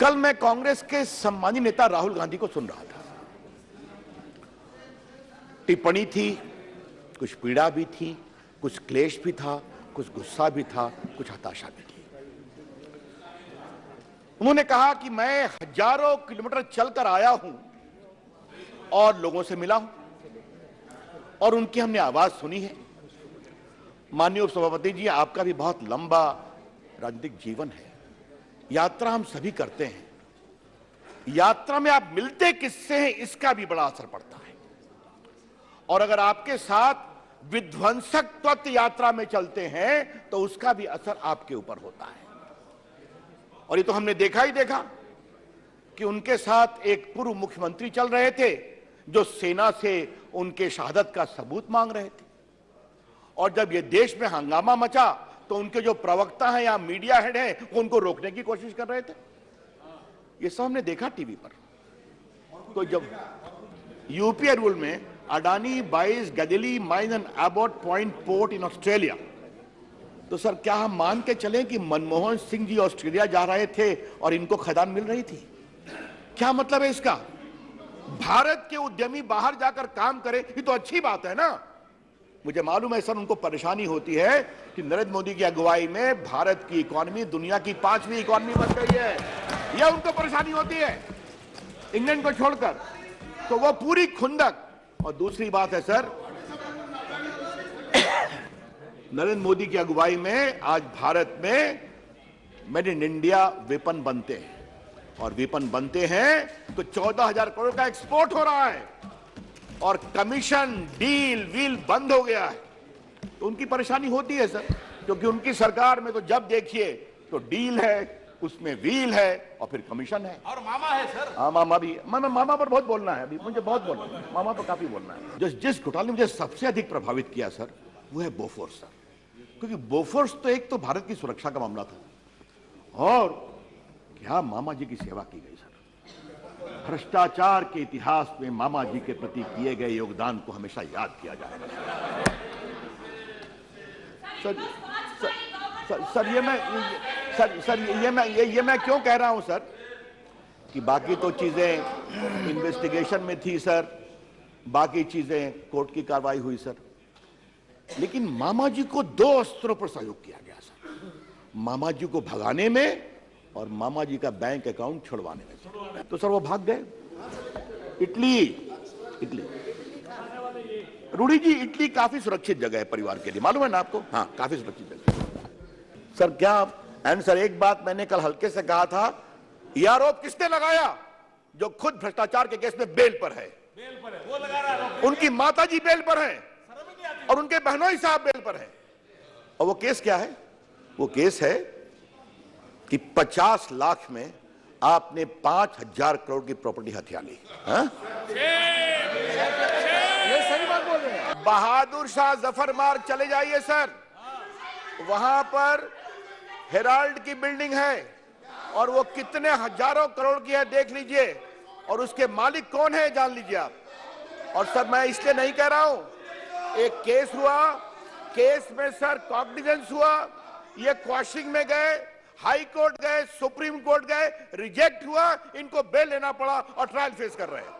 कल मैं कांग्रेस के सम्मानीय नेता राहुल गांधी को सुन रहा था। टिप्पणी थी, कुछ पीड़ा भी थी, कुछ क्लेश भी था, कुछ गुस्सा भी था, कुछ हताशा भी थी। उन्होंने कहा कि मैं हजारों किलोमीटर चलकर आया हूं और लोगों से मिला हूं और उनकी हमने आवाज सुनी है। माननीय उपसभापति जी, आपका भी बहुत लंबा राजनीतिक जीवन है। यात्रा हम सभी करते हैं। यात्रा में आप मिलते किससे हैं इसका भी बड़ा असर पड़ता है। और अगर आपके साथ विध्वंसक तत्व यात्रा में चलते हैं तो उसका भी असर आपके ऊपर होता है। और ये तो हमने देखा ही देखा कि उनके साथ एक पूर्व मुख्यमंत्री चल रहे थे जो सेना से उनके शहादत का सबूत मांग रहे थे। और जब ये देश में हंगामा मचा तो उनके जो प्रवक्ता हैं या मीडिया हेड हैं वो उनको रोकने की कोशिश कर रहे थे। ये सब हमने देखा टीवी पर। तो जब यूपीए रूल में Adani buys Galilee mine and Abbot Point port in Australia, तो सर क्या हम मान के चलें कि मनमोहन सिंह जी ऑस्ट्रेलिया जा रहे थे और इनको खदान मिल रही थी? क्या मतलब है इसका? भारत के उद्यमी बाहर जाकर काम करें, ये तो अच्छी बात है ना। मुझे मालूम है सर उनको परेशानी होती है कि नरेंद्र मोदी की अगुवाई में भारत की इकॉनमी दुनिया की 5वीं इकॉनमी बन गई है। यह उनको परेशानी होती है इंग्लैंड को छोड़कर, तो वो पूरी खुंदक। और दूसरी बात है सर, नरेंद्र मोदी की अगुवाई में आज भारत में मेड इन इंडिया वेपन बनते हैं और वेपन बनते हैं तो 14,000 करोड़ का एक्सपोर्ट हो रहा है और कमीशन डील व्हील बंद हो गया है। तो उनकी परेशानी होती है सर, क्योंकि उनकी सरकार में तो जब देखिए तो डील है, उसमें व्हील है और फिर कमीशन है और मामा है सर। हाँ, मामा भी। मामा पर बहुत बोलना है, अभी मुझे बहुत बोलना है, मामा पर काफी बोलना है। जिस घोटाले ने मुझे सबसे अधिक प्रभावित किया सर वो है बोफोर्स सर, क्योंकि बोफोर्स तो एक तो भारत की सुरक्षा का मामला था और क्या मामा जी की सेवा की गई सर। भ्रष्टाचार के इतिहास में मामा जी के प्रति किए गए योगदान को हमेशा याद किया जाएगा। सर ये मैं क्यों कह रहा हूं सर कि बाकी तो चीजें इन्वेस्टिगेशन में थी सर, बाकी चीजें कोर्ट की कार्रवाई हुई सर, लेकिन मामा जी को 2 स्तरों पर सहयोग किया गया सर। मामा जी को भगाने में और मामा जी का बैंक अकाउंट छुड़वाने में सर। तो सर वो भाग गए इटली। रूडी जी, इटली काफी सुरक्षित जगह है परिवार के लिए, मालूम है ना आपको? हाँ, काफी सुरक्षित जगह सर। क्या एंड सर एक बात मैंने कल हल्के से कहा था, यह आरोप किसने लगाया? जो खुद भ्रष्टाचार के केस में बेल पर है। वो लगा रहा है। उनकी माता जी बेल पर है और उनके बहनोई साहब बेल पर है। और वो केस क्या है? वो केस है कि 50 लाख में आपने 5,000 करोड़ की प्रॉपर्टी हथिया ली। ये सही बात बोल रहे हैं। बहादुर शाह जफर मार्ग चले जाइए सर, वहां पर हेराल्ड की बिल्डिंग है और वो कितने हजारों करोड़ की है देख लीजिए, और उसके मालिक कौन है जान लीजिए आप। और सर मैं इसलिए नहीं कह रहा हूं, एक केस हुआ, केस में सर कॉग्निजेंस हुआ, ये क्वाशिंग में गए, हाई कोर्ट गए, सुप्रीम कोर्ट गए, रिजेक्ट हुआ, इनको बेल लेना पड़ा और ट्रायल फेस कर रहे हैं।